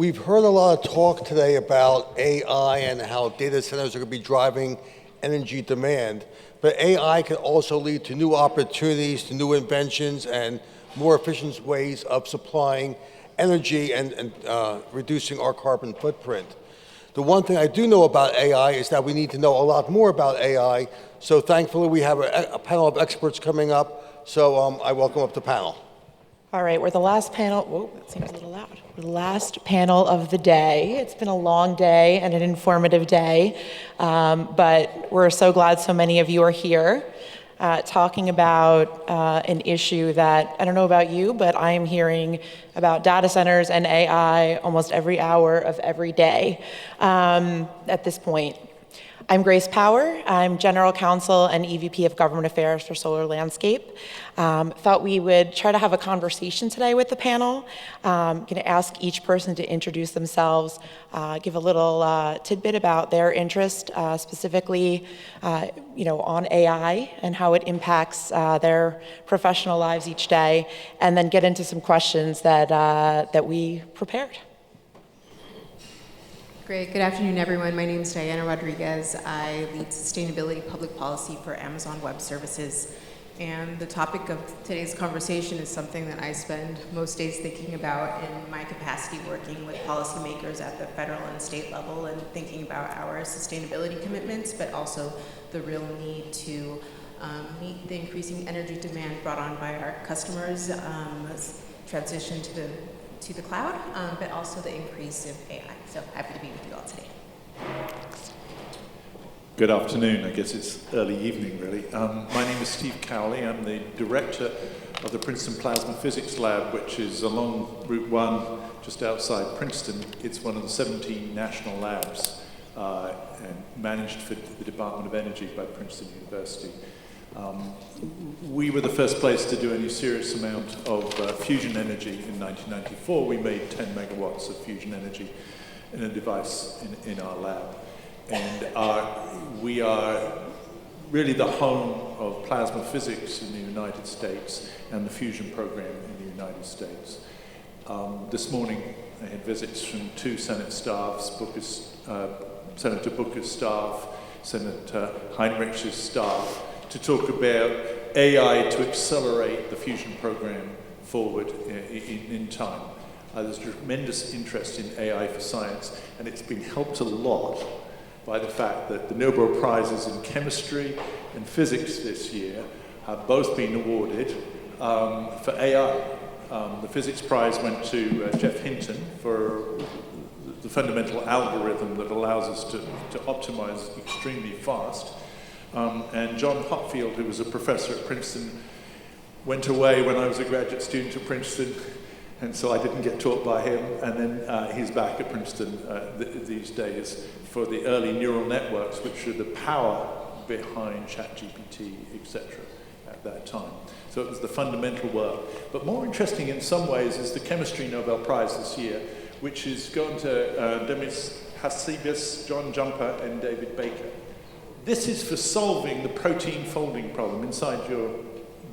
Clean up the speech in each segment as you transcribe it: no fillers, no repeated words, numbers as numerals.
We've heard a lot of talk today about AI and how data centers are going to be driving energy demand, but AI can also lead to new opportunities, to new inventions, and more efficient ways of supplying energy and reducing our carbon footprint. The one thing I do know about AI is that we need to know a lot more about AI, so thankfully we have a panel of experts coming up, so I welcome up the panel. All right, we're the last panel. Whoa, that seems a little loud. We're the last panel of the day. It's been a long day and an informative day, but we're so glad so many of you are here talking about an issue that, I don't know about you, but I am hearing about data centers and AI almost every hour of every day at this point. I'm Grace Power. I'm General Counsel and EVP of Government Affairs for Solar Landscape. Thought we would try to have a conversation today with the panel. I'm going to ask each person to introduce themselves, give a little tidbit about their interest, specifically, on AI and how it impacts their professional lives each day, and then get into some questions that we prepared. Great. Good afternoon, everyone. My name is Diana Rodriguez. I lead Sustainability Public Policy for Amazon Web Services. And the topic of today's conversation is something that I spend most days thinking about in my capacity working with policymakers at the federal and state level and thinking about our sustainability commitments, but also the real need to meet the increasing energy demand brought on by our customers, transition to the cloud, but also the increase of AI. So happy to be with you all today. Good afternoon. I guess it's early evening, really. My name is Steve Cowley. I'm the director of the Princeton Plasma Physics Lab, which is along Route 1, just outside Princeton. It's one of the 17 national labs and managed for the Department of Energy by Princeton University. We were the first place to do any serious amount of fusion energy in 1994. We made 10 megawatts of fusion energy in a device in our lab. And we are really the home of plasma physics in the United States and the fusion program in the United States. This morning, I had visits from two Senate staffs, Senator Booker's staff, Senator Heinrich's staff, to talk about AI to accelerate the fusion program forward in time. There's tremendous interest in AI for science, and it's been helped a lot by the fact that the Nobel Prizes in chemistry and physics this year have both been awarded for AI. The physics prize went to Jeff Hinton for the fundamental algorithm that allows us to optimize extremely fast. And John Hopfield, who was a professor at Princeton, went away when I was a graduate student at Princeton, and so I didn't get taught by him. And then he's back at Princeton these days for the early neural networks, which are the power behind ChatGPT, etc. at that time. So it was the fundamental work. But more interesting in some ways is the Chemistry Nobel Prize this year, which is going to Demis Hassabis, John Jumper, and David Baker. This is for solving the protein folding problem. Inside your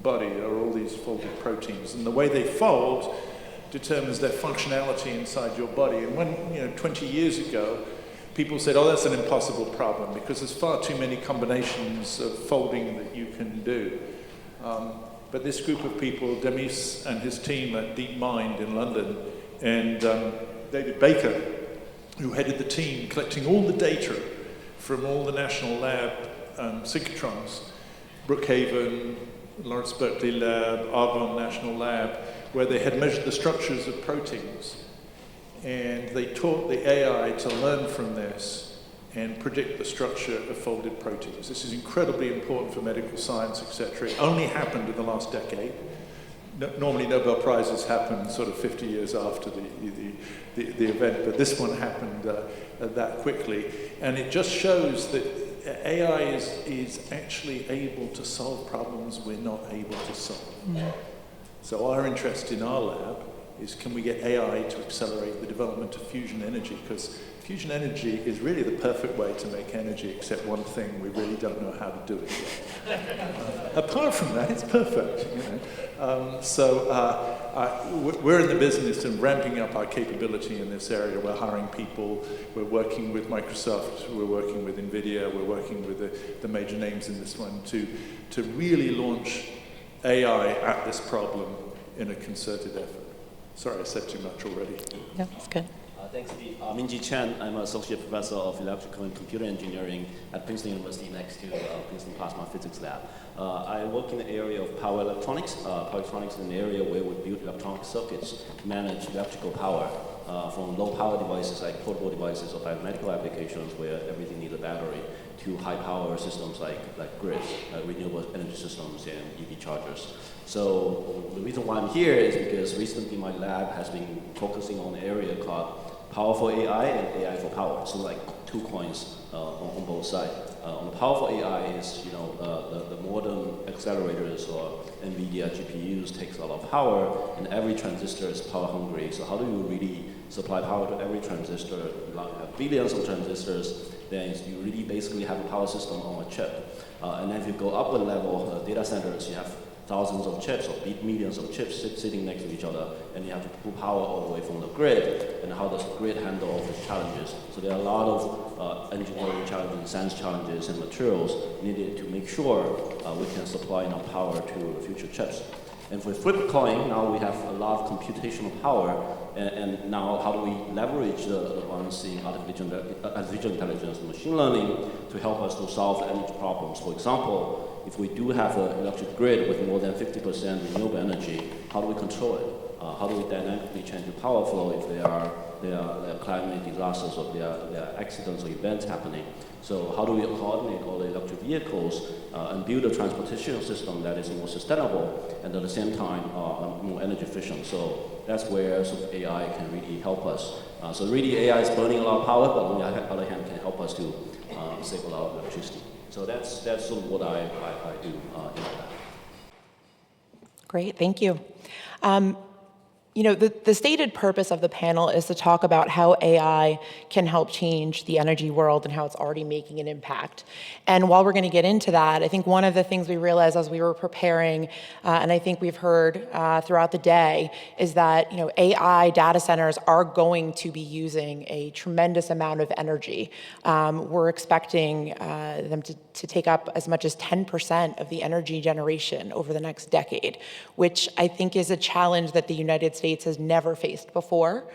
body are all these folded proteins, and the way they fold determines their functionality inside your body. And when, 20 years ago, people said, oh, that's an impossible problem because there's far too many combinations of folding that you can do. But this group of people, Demis and his team at DeepMind in London, and David Baker, who headed the team collecting all the data from all the national lab synchrotrons, Brookhaven, Lawrence Berkeley Lab, Argonne National Lab, where they had measured the structures of proteins. And they taught the AI to learn from this and predict the structure of folded proteins. This is incredibly important for medical science, etc. It only happened in the last decade. Normally Nobel Prizes happen sort of 50 years after the event, but this one happened that quickly. And it just shows that AI is actually able to solve problems we're not able to solve. Mm-hmm. So our interest in our lab is can we get AI to accelerate the development of fusion energy? Because fusion energy is really the perfect way to make energy, except one thing, we really don't know how to do it yet. Apart from that, it's perfect. We're in the business of ramping up our capability in this area. We're hiring people, we're working with Microsoft, we're working with NVIDIA, we're working with the major names in this one to really launch AI at this problem in a concerted effort. Sorry, I said too much already. No, that's good. Thanks, Steve. Minjie Chen. I'm an associate professor of electrical and computer engineering at Princeton University next to Princeton Plasma Physics Lab. I work in the area of power electronics. Power electronics is an area where we build electronic circuits to manage electrical power from low power devices like portable devices or biomedical applications where everything needs a battery to high power systems like grids, renewable energy systems and EV chargers. So the reason why I'm here is because recently my lab has been focusing on an area called power for AI and AI for power. So like two coins on both sides. On the power for AI is, the modern accelerators or NVIDIA GPUs takes a lot of power, and every transistor is power hungry. So how do you really supply power to every transistor? You have billions of transistors, then you really basically have a power system on a chip. And then if you go up a level, data centers, you have thousands of chips or millions of chips sitting next to each other, and you have to pull power all the way from the grid. And how does the grid handle all these challenges? So there are a lot of engineering challenges, science challenges, and materials needed to make sure we can supply enough power to future chips. And for flip coin, now we have a lot of computational power, and now how do we leverage the ones in artificial intelligence and machine learning to help us to solve energy problems? For example, if we do have an electric grid with more than 50% renewable energy, how do we control it? How do we dynamically change the power flow if there are climate disasters or there are accidents or events happening? So how do we coordinate all the electric vehicles and build a transportation system that is more sustainable and at the same time more energy efficient? So that's where sort of AI can really help us. So really AI is burning a lot of power, but on the other hand can help us to save a lot of electricity. So that's sort of what I do in my lab. Great, thank you. The stated purpose of the panel is to talk about how AI can help change the energy world and how it's already making an impact. And while we're going to get into that, I think one of the things we realized as we were preparing, and I think we've heard throughout the day, is that AI data centers are going to be using a tremendous amount of energy. We're expecting them to take up as much as 10% of the energy generation over the next decade, which I think is a challenge that the United States has never faced before.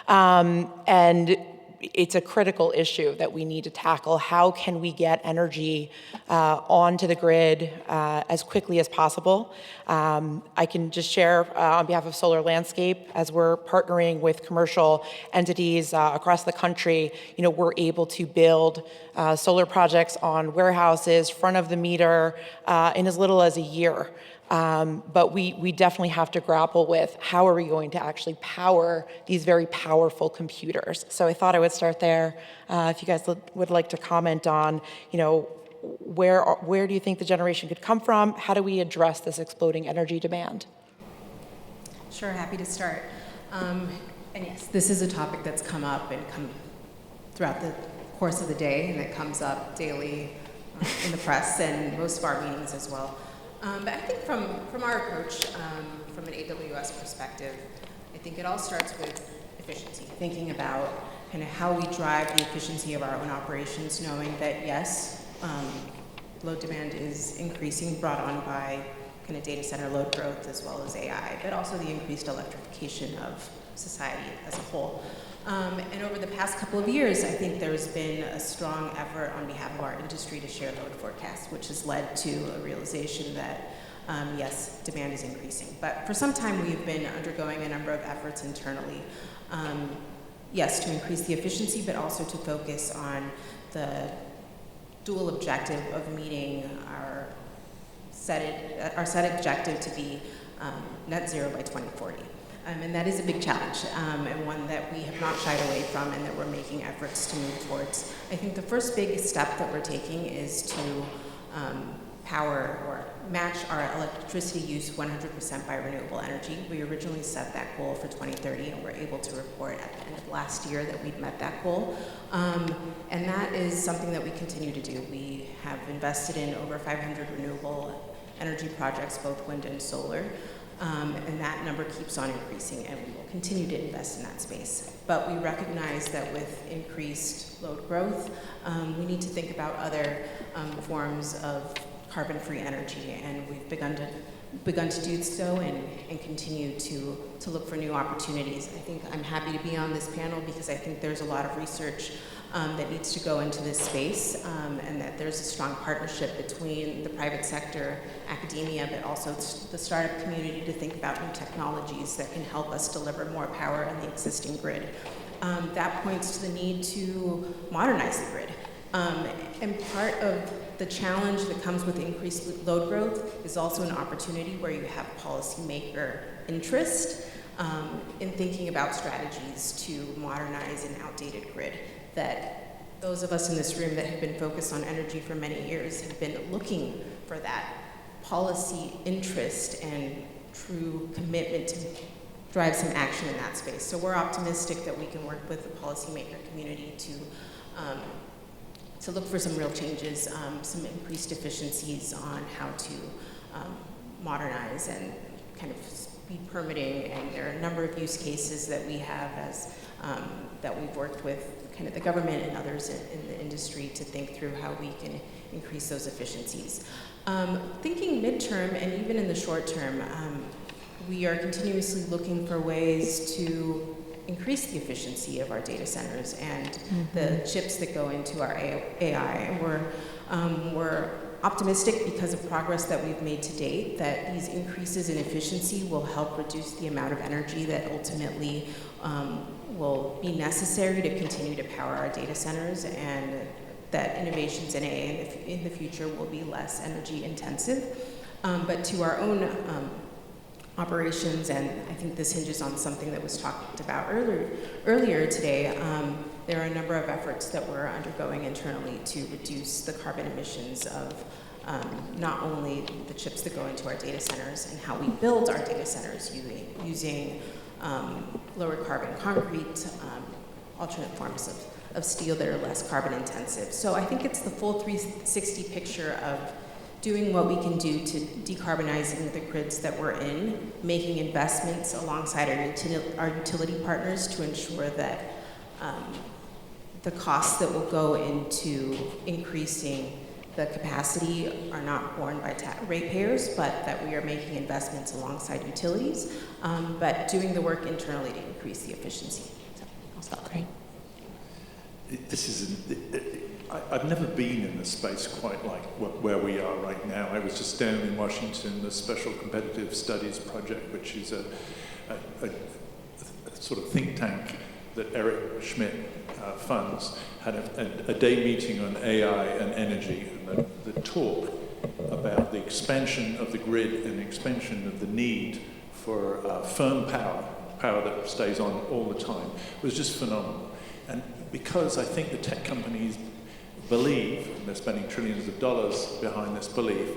And it's a critical issue that we need to tackle. How can we get energy onto the grid as quickly as possible? I can just share on behalf of Solar Landscape, as we're partnering with commercial entities across the country, we're able to build solar projects on warehouses, front of the meter, in as little as a year. But we definitely have to grapple with how are we going to actually power these very powerful computers. So I thought I would start there. If you guys would like to comment on, where do you think the generation could come from? How do we address this exploding energy demand? Sure, happy to start. And yes, this is a topic that's come up and come throughout the course of the day, and it comes up daily in the press and most of our meetings as well. But I think from our approach, from an AWS perspective, I think it all starts with efficiency, thinking about kind of how we drive the efficiency of our own operations, knowing that yes, load demand is increasing, brought on by kind of data center load growth as well as AI, but also the increased electrification of society as a whole. And over the past couple of years, I think there's been a strong effort on behalf of our industry to share load forecasts, which has led to a realization that, yes, demand is increasing. But for some time, we've been undergoing a number of efforts internally, yes, to increase the efficiency, but also to focus on the dual objective of meeting our set objective to be net zero by 2040. And that is a big challenge, and one that we have not shied away from and that we're making efforts to move towards. I think the first big step that we're taking is to power or match our electricity use 100% by renewable energy. We originally set that goal for 2030, and we're able to report at the end of last year that we'd met that goal. And that is something that we continue to do. We have invested in over 500 renewable energy projects, both wind and solar, and that number keeps on increasing, and we will continue to invest in that space. But we recognize that with increased load growth, we need to think about other forms of carbon-free energy, and we've begun to do so and continue to look for new opportunities. I think I'm happy to be on this panel because I think there's a lot of research that needs to go into this space, and that there's a strong partnership between the private sector, academia, but also the startup community to think about new technologies that can help us deliver more power in the existing grid. That points to the need to modernize the grid. And part of the challenge that comes with increased load growth is also an opportunity where you have policymaker interest in thinking about strategies to modernize an outdated grid. That those of us in this room that have been focused on energy for many years have been looking for that policy interest and true commitment to drive some action in that space. So we're optimistic that we can work with the policymaker community to look for some real changes, some increased efficiencies on how to modernize and kind of speed permitting. And there are a number of use cases that we have as that we've worked with kind of the government and others in the industry to think through how we can increase those efficiencies. Thinking midterm and even in the short term, we are continuously looking for ways to increase the efficiency of our data centers and the chips that go into our AI. And we're optimistic because of progress that we've made to date that these increases in efficiency will help reduce the amount of energy that ultimately will be necessary to continue to power our data centers, and that innovations in AI in the future will be less energy intensive. But to our own operations, and I think this hinges on something that was talked about earlier today, there are a number of efforts that we're undergoing internally to reduce the carbon emissions of not only the chips that go into our data centers and how we build our data centers using lower carbon concrete, alternate forms of steel that are less carbon intensive. So I think it's the full 360 picture of doing what we can do to decarbonizing the grids that we're in, making investments alongside our utility partners to ensure that the costs that will go into increasing the capacity are not borne by ratepayers, but that we are making investments alongside utilities, but doing the work internally to increase the efficiency. So I'll stop. Great. I've never been in a space quite like where we are right now. I was just down in Washington, the Special Competitive Studies Project, which is a sort of think tank that Eric Schmidt funds, had a day meeting on AI and energy, and the talk about the expansion of the grid and the expansion of the need for firm power that stays on all the time, was just phenomenal. And because I think the tech companies believe, and they're spending trillions of dollars behind this belief,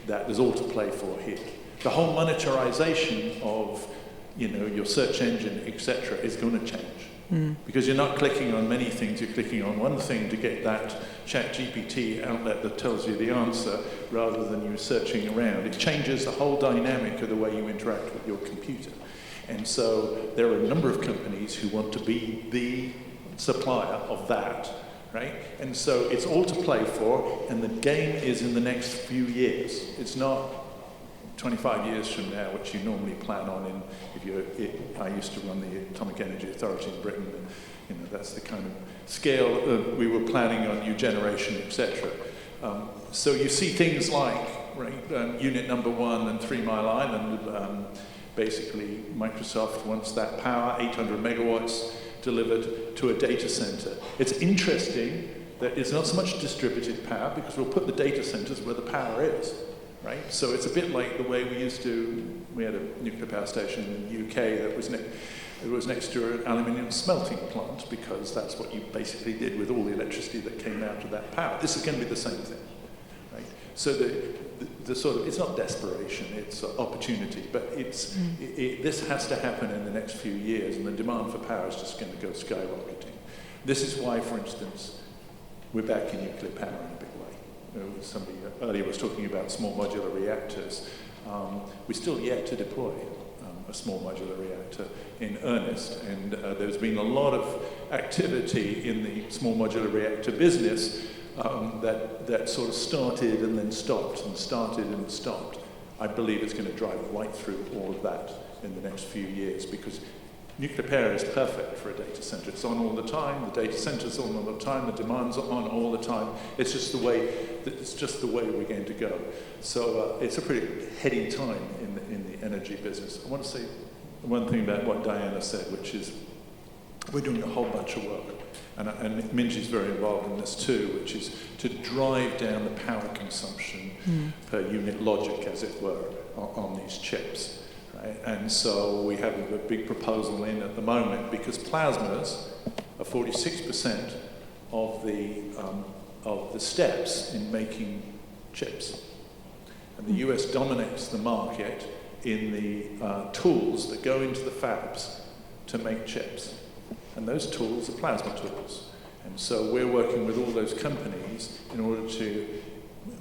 that there's all to play for here. The whole monetarization of, your search engine, etc., is going to change. Because you're not clicking on many things, you're clicking on one thing to get that ChatGPT outlet that tells you the answer, rather than you searching around. It changes the whole dynamic of the way you interact with your computer. And so there are a number of companies who want to be the supplier of that, right? And so it's all to play for, and the game is in the next few years. It's not 25 years from now, which you normally plan on I used to run the Atomic Energy Authority in Britain, and that's the kind of scale we were planning on, new generation, etc. So you see things like, unit number 1 and 3 Mile Island, basically Microsoft wants that power, 800 megawatts, delivered to a data center. It's interesting that it's not so much distributed power, because we'll put the data centers where the power is, right? So it's a bit like the way we had a nuclear power station in the UK that was next to an aluminium smelting plant, because that's what you basically did with all the electricity that came out of that power. This is going to be the same thing, right? So the sort of, it's not desperation, it's opportunity, but this has to happen in the next few years, and the demand for power is just going to go skyrocketing. This is why, for instance, we're back in nuclear power in a big way. Somebody earlier was talking about small modular reactors. We're still yet to deploy a small modular reactor in earnest, and there's been a lot of activity in the small modular reactor business that sort of started and then stopped and started and stopped. I believe it's going to drive right through all of that in the next few years, because nuclear power is perfect for a data center. It's on all the time. The data center's on all the time. The demand's on all the time. It's just the way we're going to go. So it's a pretty heady time in the energy business. I want to say one thing about what Diana said, which is we're doing a whole bunch of work. And Minjie's very involved in this too, which is to drive down the power consumption per unit logic, as it were, on these chips. Right? And so we have a big proposal in at the moment, because plasmas are 46% of the steps in making chips. And the US dominates the market in the tools that go into the fabs to make chips. And those tools are plasma tools. And so we're working with all those companies in order to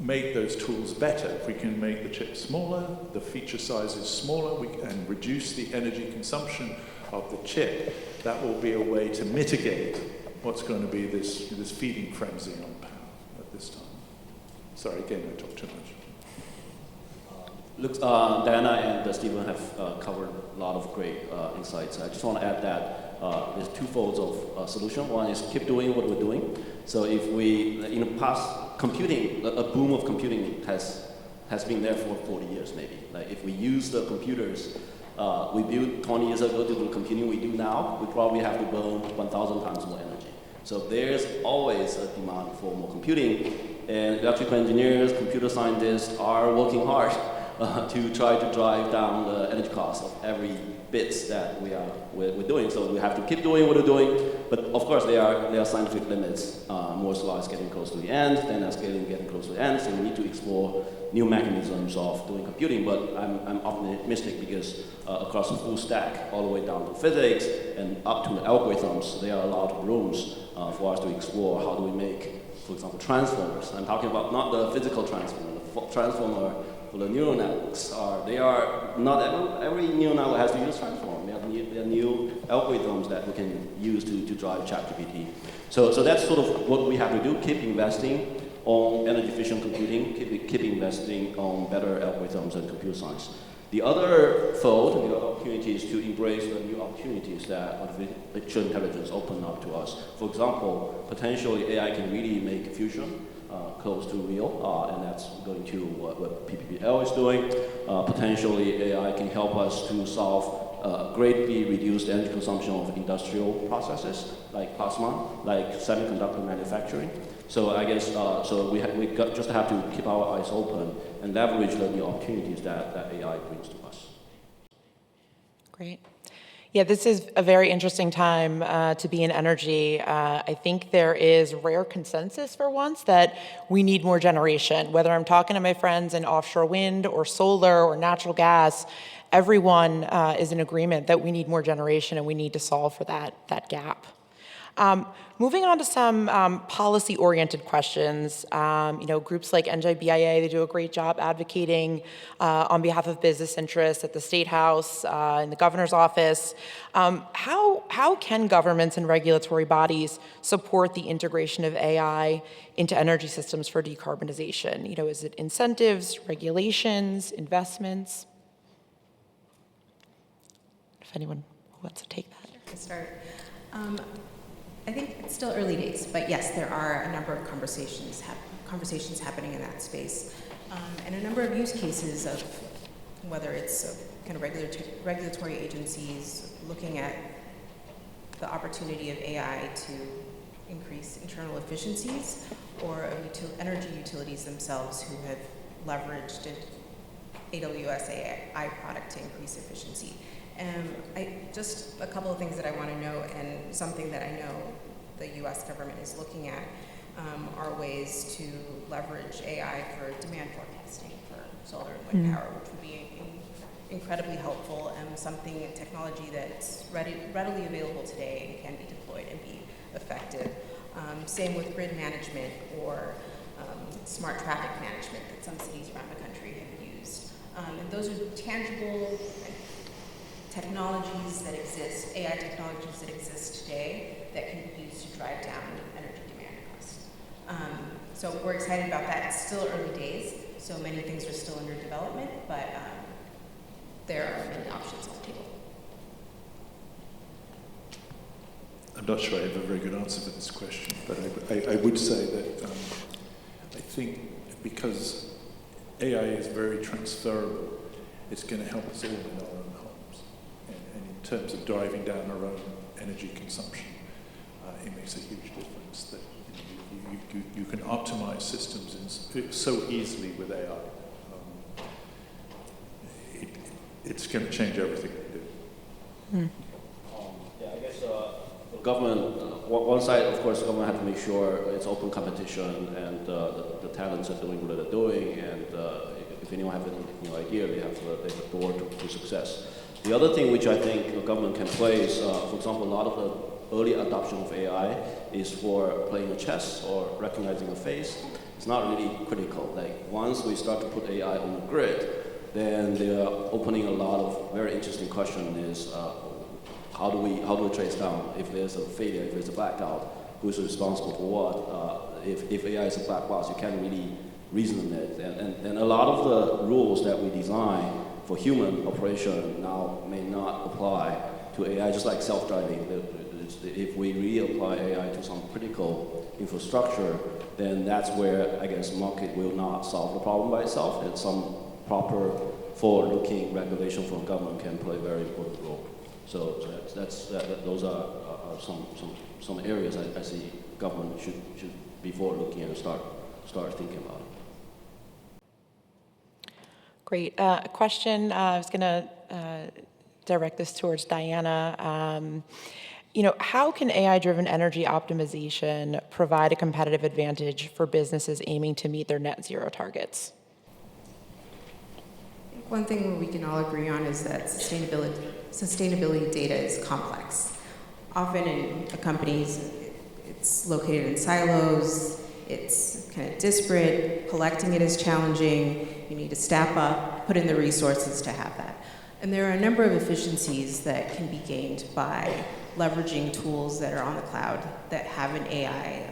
make those tools better. If we can make the chips smaller, the feature sizes smaller, and reduce the energy consumption of the chip, that will be a way to mitigate what's going to be this feeding frenzy on power at this time. Sorry, again, I talked too much. Look, Diana and Stephen have covered a lot of great insights. I just want to add that there's two folds of solution. One is keep doing what we're doing. So if we, in the past, computing, a boom of computing has been there for 40 years maybe. Like if we use the computers we built 20 years ago to do computing we do now, we probably have to burn 1,000 times more energy. So there's always a demand for more computing, and electrical engineers, computer scientists are working hard to try to drive down the energy cost of every bits that we're doing. So we have to keep doing what we're doing, but of course there are scientific limits. Moore's law is getting close to the end, then that's getting close to the end, so we need to explore new mechanisms of doing computing. But I'm optimistic because across the full stack, all the way down to physics and up to the algorithms, there are a lot of rooms for us to explore how do we make, for example, transformers. I'm talking about not the physical transformer, the transformer for the neural networks. They are not every neural network has to use transform. There are new algorithms that we can use to drive ChatGPT. So that's sort of what we have to do, keep investing on energy efficient computing, keep investing on better algorithms and computer science. The other fold, the other opportunity is to embrace the new opportunities that artificial intelligence open up to us. For example, potentially AI can really make fusion close to real, and that's going to what PPPL is doing. Potentially AI can help us to solve greatly reduced energy consumption of industrial processes like plasma, like semiconductor manufacturing. So I guess we just have to keep our eyes open and leverage the new opportunities that AI brings to us. Great. Yeah, this is a very interesting time to be in energy. I think there is rare consensus for once that we need more generation. Whether I'm talking to my friends in offshore wind or solar or natural gas, everyone is in agreement that we need more generation and we need to solve for that gap. Moving on to some policy-oriented questions. Groups like NJBIA, they do a great job advocating on behalf of business interests at the State House, in the governor's office. How can governments and regulatory bodies support the integration of AI into energy systems for decarbonization? Is it incentives, regulations, investments? If anyone wants to take that. To start. I think it's still early days, but yes, there are a number of conversations happening in that space, and a number of use cases of whether it's kind of regulatory agencies looking at the opportunity of AI to increase internal efficiencies, or energy utilities themselves who have leveraged an AWS AI product to increase efficiency. Just a couple of things that I want to note, and something that I know the U.S. government is looking at. are ways to leverage AI for demand forecasting for solar and wind power, which would be incredibly helpful and something, a technology that's readily available today and can be deployed and be effective. Same with grid management or smart traffic management that some cities around the country have used. And those are tangible technologies that exist, AI technologies that exist today that can be used to drive down energy demand costs. So we're excited about that. It's still early days, so many things are still under development, but there are many options on the table. I'm not sure I have a very good answer for this question, but I would say that I think because AI is very transferable, it's going to help us all in our own homes. And in terms of driving down our own energy consumption, it makes a huge difference that you can optimize systems so easily with AI. It's going to change everything we do. Yeah, I guess government, one side, of course, government has to make sure it's open competition and the talents are doing what they're doing, and if anyone has any idea, they have a door to success. The other thing which I think the government can play is, for example, a lot of the early adoption of AI is for playing a chess or recognizing a face. It's not really critical. Like once we start to put AI on the grid, then they are opening a lot of very interesting questions. Is how do we trace down if there's a failure, if there's a blackout, who's responsible for what? If AI is a black box, you can't really reason on it. And a lot of the rules that we design for human operation now may not apply to AI, just like self-driving. If we reapply AI to some critical infrastructure, then that's where, I guess, market will not solve the problem by itself, and some proper forward-looking regulation from government can play a very important role. So those are some areas I see government should be forward-looking and start thinking about it. Great. A question, I was going to direct this towards Diana. How can AI-driven energy optimization provide a competitive advantage for businesses aiming to meet their net zero targets? One thing we can all agree on is that sustainability data is complex. Often in companies, it's located in silos, it's kind of disparate, collecting it is challenging, you need to staff up, put in the resources to have that. And there are a number of efficiencies that can be gained by leveraging tools that are on the cloud that have an AI,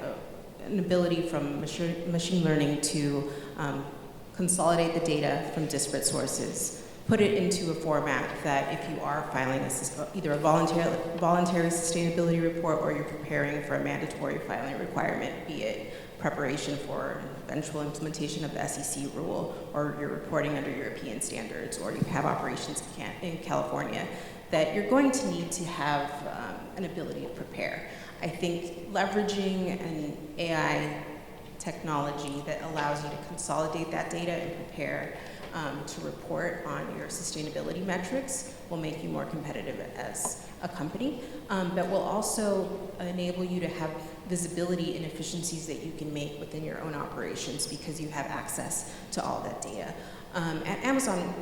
an ability from machine learning to consolidate the data from disparate sources, put it into a format that if you are filing either a voluntary sustainability report or you're preparing for a mandatory filing requirement, be it preparation for eventual implementation of the SEC rule, or you're reporting under European standards, or you have operations in California, that you're going to need to have an ability to prepare. I think leveraging an AI technology that allows you to consolidate that data and prepare to report on your sustainability metrics will make you more competitive as a company, but will also enable you to have visibility and efficiencies that you can make within your own operations because you have access to all that data. At Amazon,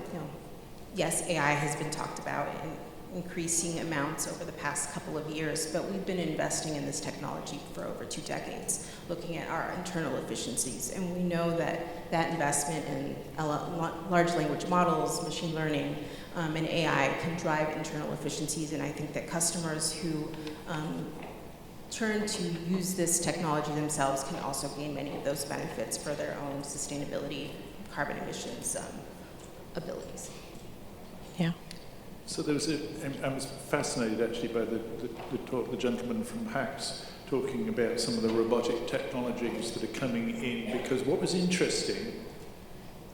yes, AI has been talked about in increasing amounts over the past couple of years, but we've been investing in this technology for over 2 decades, looking at our internal efficiencies. And we know that that investment in large language models, machine learning, and AI can drive internal efficiencies. And I think that customers who turn to use this technology themselves can also gain many of those benefits for their own sustainability, carbon emissions abilities. Yeah. So there was I was fascinated actually by the gentleman from Hacks talking about some of the robotic technologies that are coming in, because what was interesting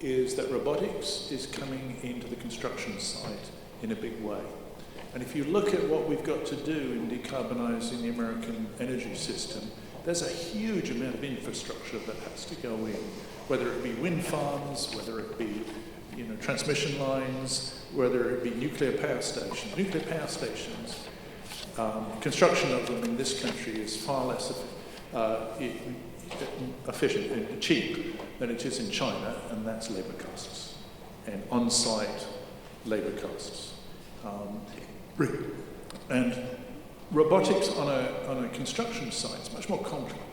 is that robotics is coming into the construction site in a big way. And if you look at what we've got to do in decarbonising the American energy system, there's a huge amount of infrastructure that has to go in, whether it be wind farms, whether it be transmission lines, whether it be nuclear power stations. Nuclear power stations, construction of them in this country is far less efficient and cheap than it is in China, and that's labor costs and on-site labor costs. And robotics on a construction site is much more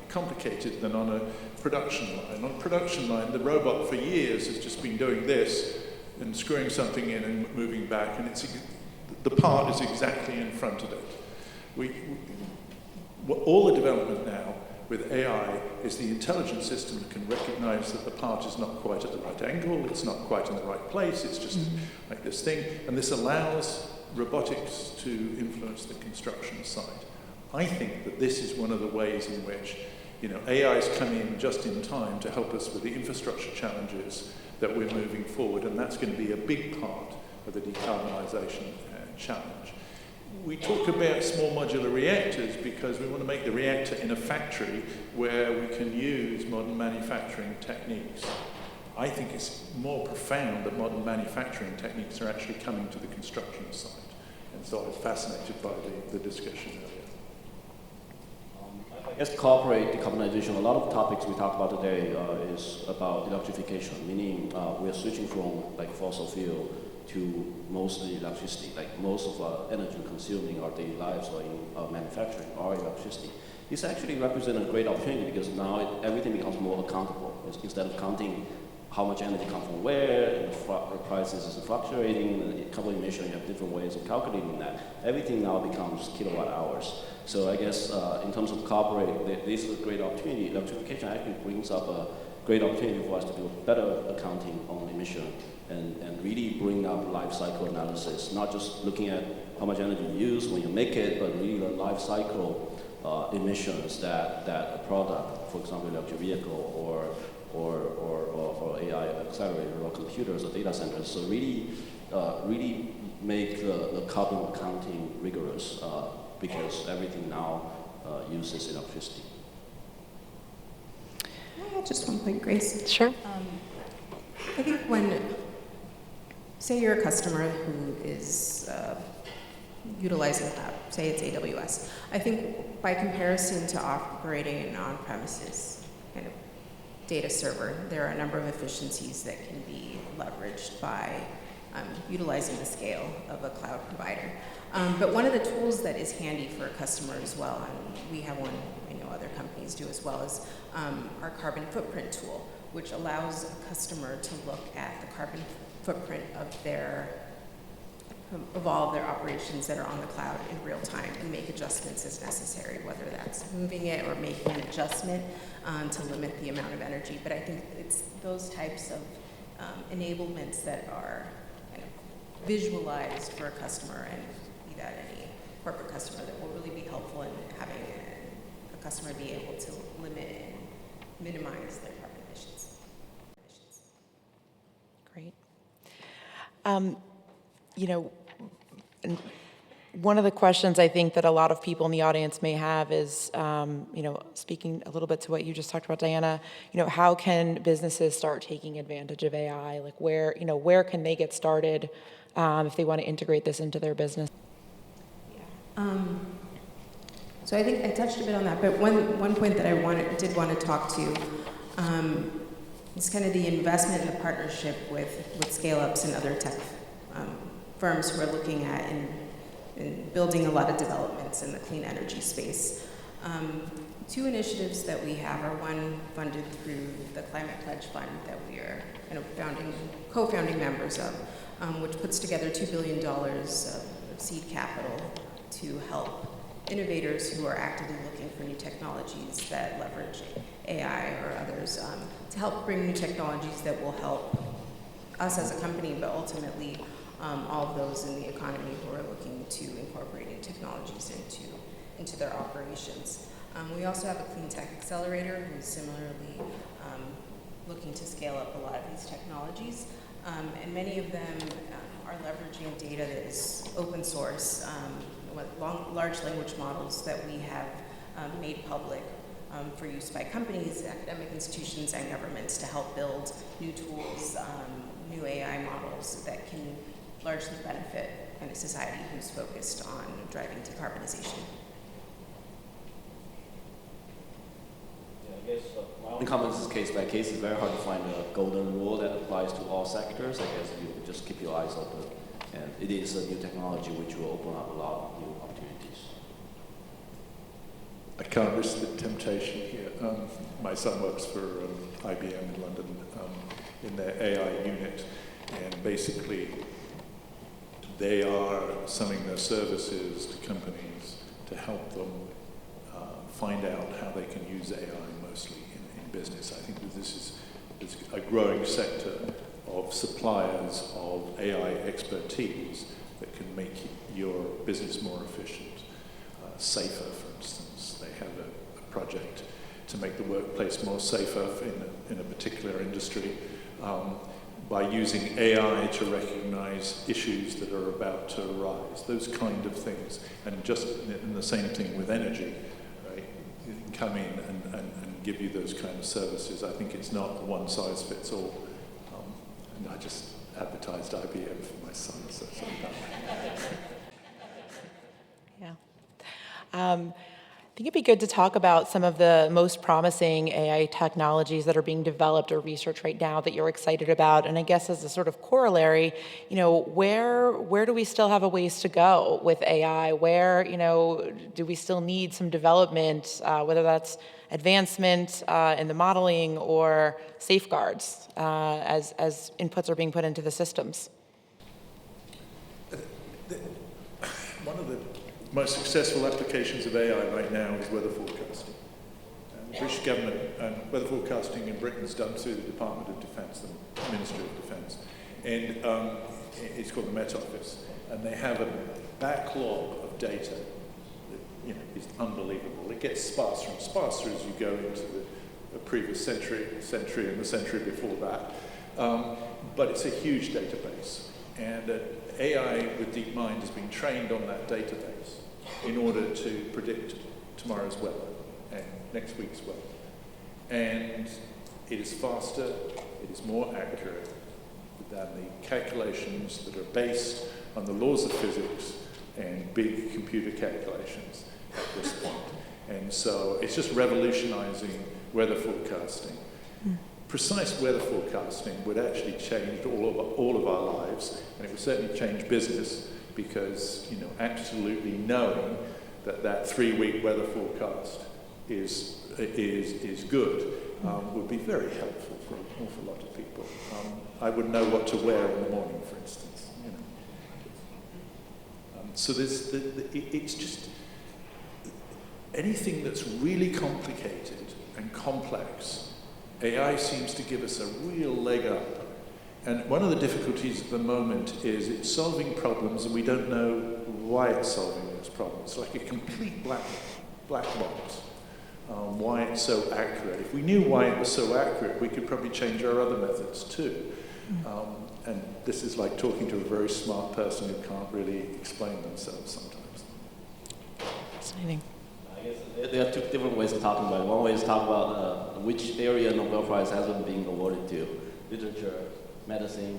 complicated than on a production line. On a production line, the robot for years has just been doing this and screwing something in and moving back, and the part is exactly in front of it. All the development now with AI is the intelligent system that can recognize that the part is not quite at the right angle, it's not quite in the right place, it's just like this thing, and this allows robotics to influence the construction site. I think that this is one of the ways in which AI has come in just in time to help us with the infrastructure challenges that we're moving forward, and that's going to be a big part of the decarbonisation challenge. We talk about small modular reactors because we want to make the reactor in a factory where we can use modern manufacturing techniques. I think it's more profound that modern manufacturing techniques are actually coming to the construction site. And so I was fascinated by the discussion earlier. I guess corporate decarbonization, a lot of topics we talked about today is about electrification, meaning we are switching from fossil fuel to mostly electricity. Most of our energy consuming our daily lives or in our manufacturing are electricity. This actually represents a great opportunity because now everything becomes more accountable. Instead of counting how much energy comes from where, and the prices is fluctuating, and the carbon emission, you have different ways of calculating that. Everything now becomes kilowatt hours. So I guess in terms of corporate, this is a great opportunity. Electrification actually brings up a great opportunity for us to do better accounting on emission and really bring up life cycle analysis, not just looking at how much energy you use when you make it, but really the life cycle emissions that a product, for example, electric vehicle or AI accelerator or computers or data centers. So really make the carbon accounting rigorous because everything now uses electricity. Can I add just one point, Grace? Sure. I think say you're a customer who is utilizing that, say it's AWS, I think by comparison to operating an on-premises kind of data server, there are a number of efficiencies that can be leveraged by utilizing the scale of a cloud provider. But one of the tools that is handy for a customer as well, and we have one, I know other companies do as well, is our carbon footprint tool, which allows a customer to look at the carbon footprint of all of their operations that are on the cloud in real time and make adjustments as necessary, whether that's moving it or making an adjustment to limit the amount of energy. But I think it's those types of enablements that are kind of visualized for a customer, and be that any corporate customer, that will really be helpful in having a customer be able to limit and minimize their carbon emissions. Great. One of the questions I think that a lot of people in the audience may have is, speaking a little bit to what you just talked about, Diana, how can businesses start taking advantage of AI? Where can they get started if they want to integrate this into their business? Yeah. So I think I touched a bit on that, but one point that I did want to talk to is kind of the investment and the partnership with scale-ups and other tech firms who are looking at and building a lot of developments in the clean energy space. Two initiatives that we have are one funded through the Climate Pledge Fund that we are kind of co-founding members of, which puts together $2 billion of seed capital to help innovators who are actively looking for new technologies that leverage AI or others to help bring new technologies that will help us as a company, but ultimately all of those in the economy who are looking to incorporate new technologies into their operations. We also have a clean tech accelerator who is similarly looking to scale up a lot of these technologies. And many of them are leveraging data that is open source, large language models that we have made public for use by companies, academic institutions, and governments to help build new tools, new AI models that can largely benefit kind of society who's focused on driving decarbonization. Yeah, I guess my only comment is case by case. It's very hard to find a golden rule that applies to all sectors. I guess you just keep your eyes open. And it is a new technology which will open up a lot of new opportunities. I can't resist the temptation here. My son works for IBM in London in their AI unit, and basically they are selling their services to companies to help them find out how they can use AI mostly in business. I think that this is a growing sector of suppliers of AI expertise that can make your business more efficient, safer, for instance. They have a project to make the workplace more safer in a particular industry by using AI to recognize issues that are about to arise, those kind of things. And just in the same thing with energy, right? You can come in and give you those kind of services. I think it's not one size fits all. And I just advertised IBM for my son, so Yeah. I think it'd be good to talk about some of the most promising AI technologies that are being developed or researched right now that you're excited about. And I guess as a sort of corollary, where do we still have a ways to go with AI? Where, do we still need some development, whether that's advancement in the modeling or safeguards as inputs are being put into the systems? one of the most successful applications of AI right now is weather forecasting. The British government, weather forecasting in Britain is done through the Department of Defence, the Ministry of Defence, and it's called the Met Office, and they have a backlog of data that is unbelievable. It gets sparser and sparser as you go into the previous century and the century before that, but it's a huge database, and AI with DeepMind has been trained on that database in order to predict tomorrow's weather and next week's weather. And it is faster, it is more accurate than the calculations that are based on the laws of physics and big computer calculations at this point. And so it's just revolutionizing weather forecasting. Precise weather forecasting would actually change all of our lives, and it would certainly change business, because absolutely knowing that 3-week weather forecast is good would be very helpful for an awful lot of people. I would know what to wear in the morning, for instance. So it's just anything that's really complicated and complex. AI seems to give us a real leg up. And one of the difficulties at the moment is it's solving problems and we don't know why it's solving those problems. It's like a complete black box. Why it's so accurate. If we knew why it was so accurate, we could probably change our other methods too. And this is like talking to a very smart person who can't really explain themselves sometimes. Fascinating. I guess there are two different ways of talking about it. One way is to talk about which area Nobel Prize hasn't been awarded to: literature, medicine,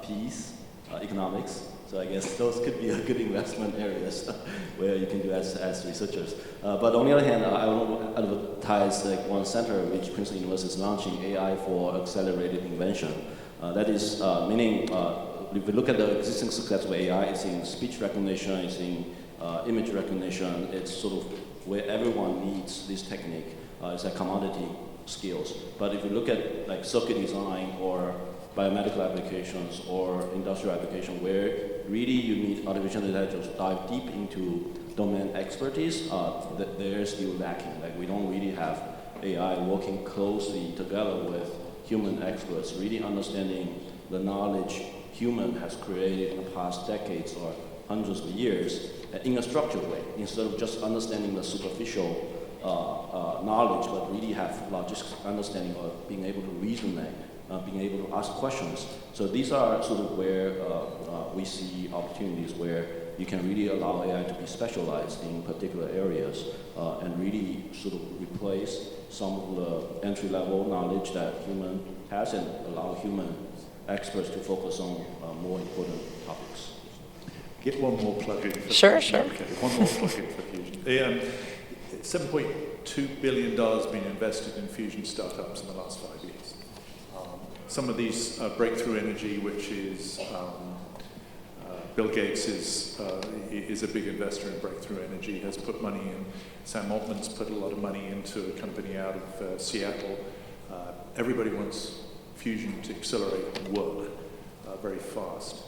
peace, economics. So I guess those could be a good investment areas where you can do as researchers. But on the other hand, I want to advertise one center which Princeton University is launching, AI for accelerated invention. That is meaning if we look at the existing success of AI, it's in speech recognition, it's in image recognition. It's sort of where everyone needs this technique. It's like commodity skills. But if you look at like circuit design or biomedical applications or industrial application where really you need artificial intelligence to dive deep into domain expertise, they're still lacking. Like we don't really have AI working closely together with human experts, really understanding the knowledge human has created in the past decades or hundreds of years in a structured way, instead of just understanding the superficial knowledge, but really have logistics understanding or being able to reason being able to ask questions. So these are sort of where we see opportunities where you can really allow AI to be specialized in particular areas and really sort of replace some of the entry-level knowledge that human has and allow human experts to focus on more important topics. Get one more plug-in for Sure, fusion. sure. Okay, one more plug-in for fusion. $7.2 billion been invested in fusion startups in the last 5 years. Some of these breakthrough energy, which is Bill Gates is a big investor in breakthrough energy, has put money in. Sam Altman's put a lot of money into a company out of Seattle. Everybody wants fusion to accelerate and work very fast.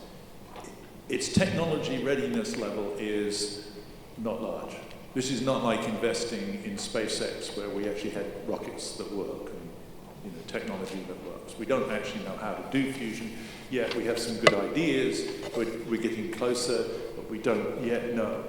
Its technology readiness level is not large. This is not like investing in SpaceX, where we actually had rockets that work and technology that works. We don't actually know how to do fusion yet. We have some good ideas. We're getting closer, but we don't yet know.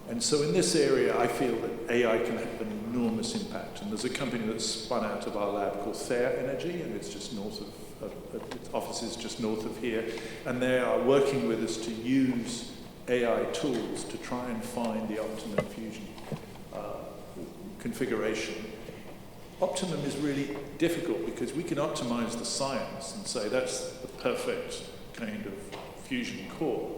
And so in this area, I feel that AI can have an enormous impact. And there's a company that's spun out of our lab called Fair Energy, and it's just north of its office is just north of here. And they are working with us to use AI tools to try and find the optimum fusion configuration. Optimum is really difficult because we can optimize the science and say that's the perfect kind of fusion core.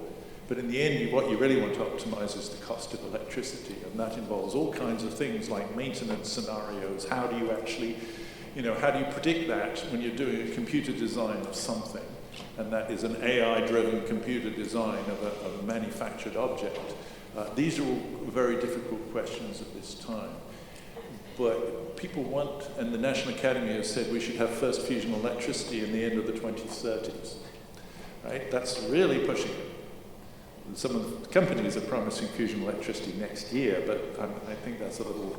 But in the end, what you really want to optimize is the cost of electricity, and that involves all kinds of things like maintenance scenarios. How do you actually, how do you predict that when you're doing a computer design of something? And that is an AI-driven computer design of a manufactured object. These are all very difficult questions at this time. But people want, and the National Academy has said we should have first fusion electricity in the end of the 2030s. Right? That's really pushing it. Some of the companies are promising fusion electricity next year, but I think that's a little,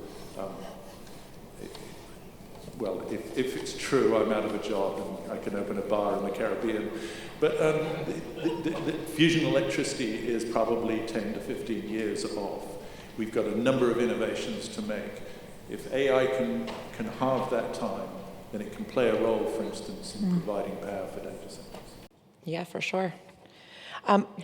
well, if it's true, I'm out of a job and I can open a bar in the Caribbean. But the fusion electricity is probably 10 to 15 years off. We've got a number of innovations to make. If AI can halve that time, then it can play a role, for instance, in providing power for data centers. Yeah, for sure.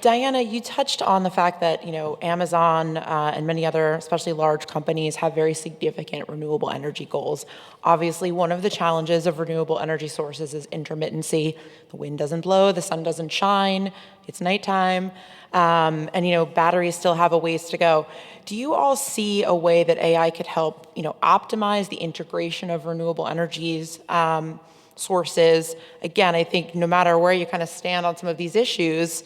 Diana, you touched on the fact that Amazon and many other, especially large companies, have very significant renewable energy goals. Obviously, one of the challenges of renewable energy sources is intermittency. The wind doesn't blow, the sun doesn't shine, it's nighttime, and batteries still have a ways to go. Do you all see a way that AI could help optimize the integration of renewable energies sources? Again, I think no matter where you kind of stand on some of these issues,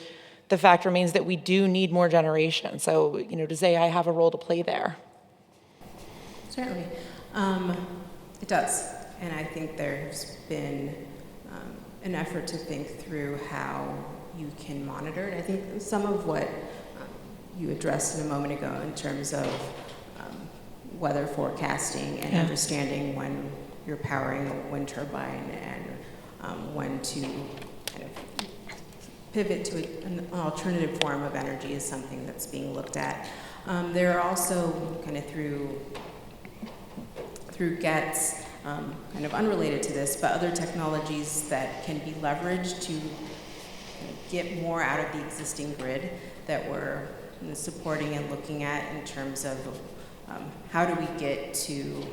the fact remains that we do need more generation. So, does AI have a role to play there? Certainly. It does. And I think there's been an effort to think through how you can monitor it. I think some of what you addressed in a moment ago in terms of weather forecasting and understanding when you're powering a wind turbine and when to kind of pivot to an alternative form of energy is something that's being looked at. There are also kind of through GETS, kind of unrelated to this, but other technologies that can be leveraged to get more out of the existing grid that we're supporting and looking at in terms of how do we get to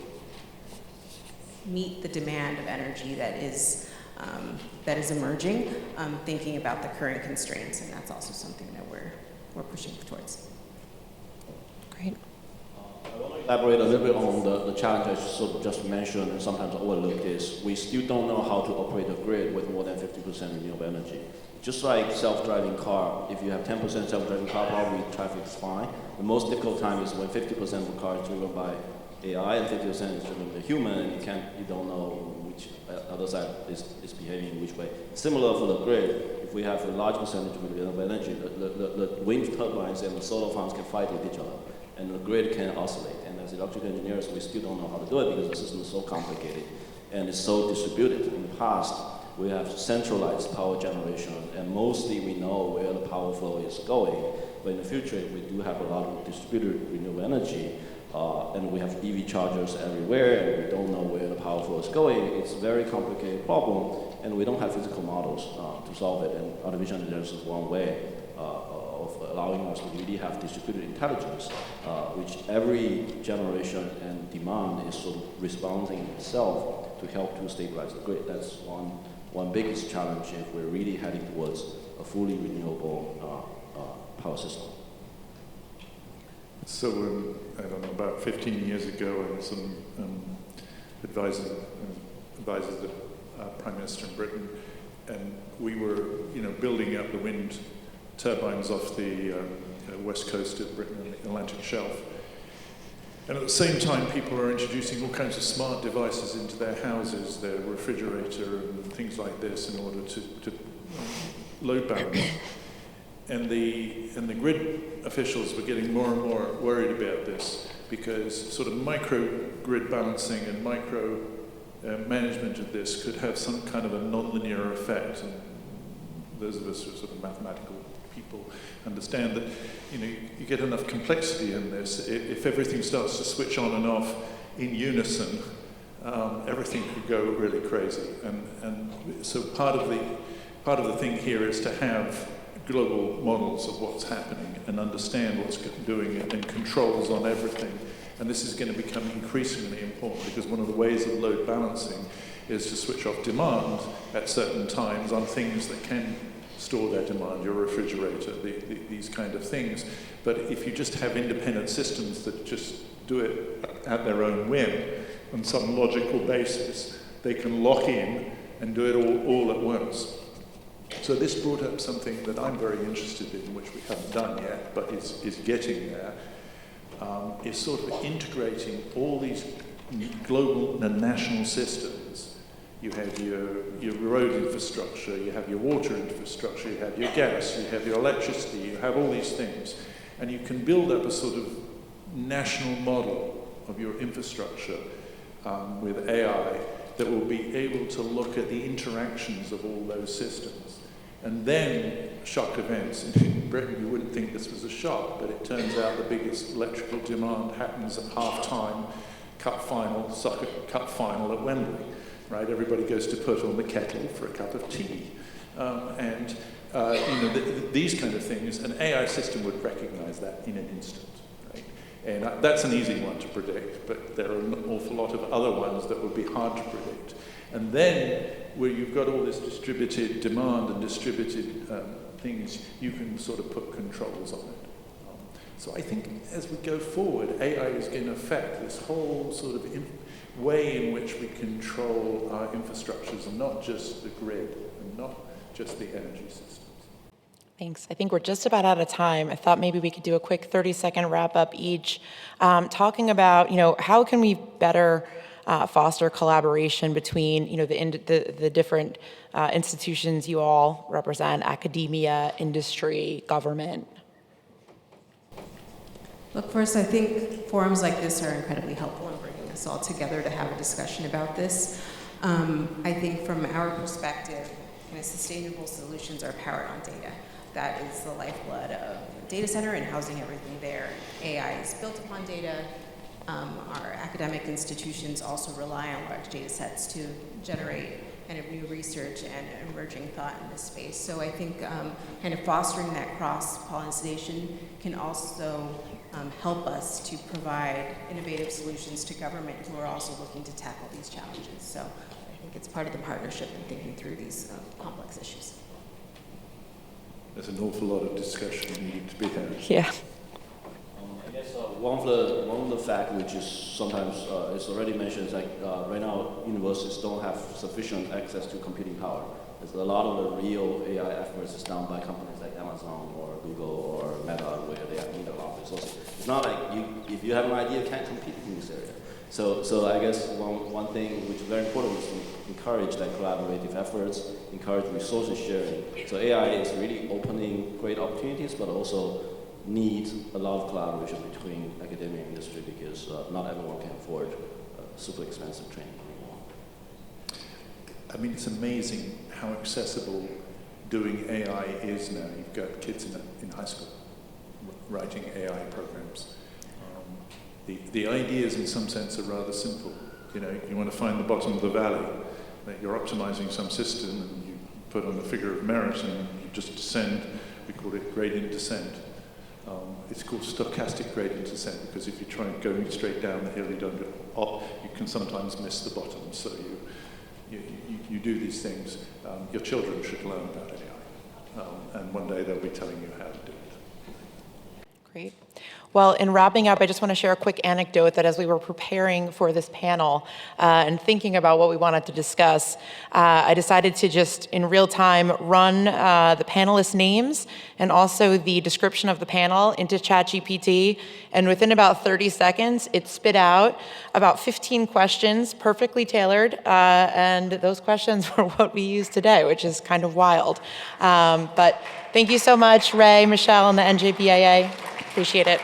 meet the demand of energy that is emerging, thinking about the current constraints, and that's also something that we're pushing towards. Great. I want to elaborate a little bit on the challenge I sort of just mentioned and sometimes overlooked is we still don't know how to operate a grid with more than 50% renewable energy. Just like self-driving car, if you have 10% self-driving car, probably traffic is fine. The most difficult time is when 50% of the car is driven by AI and 50% is driven by human, and you don't know which other side is behaving in which way. Similar for the grid, if we have a large percentage of renewable energy, the wind turbines and the solar farms can fight with each other, and the grid can oscillate. And as electrical engineers, we still don't know how to do it because the system is so complicated and it's so distributed. In the past, we have centralized power generation, and mostly we know where the power flow is going. But in the future, we do have a lot of distributed renewable energy, and we have EV chargers everywhere, and we don't know where the power flow is going. It's a very complicated problem, and we don't have physical models to solve it. And artificial intelligence is one way of allowing us to really have distributed intelligence, which every generation and demand is sort of responding itself to help to stabilize the grid. That's one biggest challenge if we're really heading towards a fully renewable power system. So, I don't know, about 15 years ago, I was advising the Prime Minister in Britain, and we were, building up the wind turbines off the west coast of Britain and the Atlantic Shelf. And at the same time, people are introducing all kinds of smart devices into their houses, their refrigerator and things like this, in order to load balance. And the grid officials were getting more and more worried about this, because sort of micro grid balancing and micro management of this could have some kind of a nonlinear effect. And those of us who are sort of mathematical people understand that you get enough complexity in this. If everything starts to switch on and off in unison, everything could go really crazy. And so part of the thing here is to have global models of what's happening and understand what's doing it and controls on everything. And this is going to become increasingly important, because one of the ways of load balancing is to switch off demand at certain times on things that can store their demand, your refrigerator, these kind of things. But if you just have independent systems that just do it at their own whim on some logical basis, they can lock in and do it all at once. So this brought up something that I'm very interested in, which we haven't done yet, but is getting there, is sort of integrating all these global and national systems. You have your road infrastructure, you have your water infrastructure, you have your gas, you have your electricity, you have all these things. And you can build up a sort of national model of your infrastructure with AI that will be able to look at the interactions of all those systems. And then shock events. In Britain, you wouldn't think this was a shock, but it turns out the biggest electrical demand happens at half-time, cup final at Wembley, right? Everybody goes to put on the kettle for a cup of tea. These kind of things, an AI system would recognize that in an instant, right? And that's an easy one to predict, but there are an awful lot of other ones that would be hard to predict. And then, where you've got all this distributed demand and distributed things, you can sort of put controls on it. So I think as we go forward, AI is going to affect this whole sort of way in which we control our infrastructures, and not just the grid, and not just the energy systems. Thanks. I think we're just about out of time. I thought maybe we could do a quick 30-second wrap-up each, talking about, how can we better foster collaboration between, the different institutions you all represent, academia, industry, government. Look, first, I think forums like this are incredibly helpful in bringing us all together to have a discussion about this. I think from our perspective, sustainable solutions are powered on data. That is the lifeblood of the data center and housing everything there. AI is built upon data. Our academic institutions also rely on large data sets to generate kind of new research and emerging thought in this space. So I think kind of fostering that cross-pollination can also help us to provide innovative solutions to government who are also looking to tackle these challenges. So I think it's part of the partnership in thinking through these complex issues. There's an awful lot of discussion needing to be had. Yeah. I guess one of the facts which is sometimes is already mentioned is like right now universities don't have sufficient access to computing power. There's a lot of the real AI efforts is done by companies like Amazon or Google or Meta, where they need a lot of resources. It's not like if you have an idea, you can't compete in this area. So I guess one thing which is very important is to encourage like collaborative efforts, encourage resources sharing. So AI is really opening great opportunities, but also needs a lot of collaboration between academia and industry, because not everyone can afford super expensive training anymore. I mean, it's amazing how accessible doing AI is now. You've got kids in high school writing AI programs. The ideas, in some sense, are rather simple. You want to find the bottom of the valley. That you're optimizing some system, and you put on a figure of merit, and you just descend. We call it gradient descent. It's called stochastic gradient descent, because if you try going straight down the hill, you don't go up. You can sometimes miss the bottom. So you do these things. Your children should learn about AI, and one day they'll be telling you how to do it. Great. Well, in wrapping up, I just want to share a quick anecdote that as we were preparing for this panel and thinking about what we wanted to discuss, I decided to just in real time run the panelists' names and also the description of the panel into ChatGPT. And within about 30 seconds, it spit out about 15 questions, perfectly tailored. And those questions were what we use today, which is kind of wild. But thank you so much, Ray, Michelle, and the NJBAA. Appreciate it.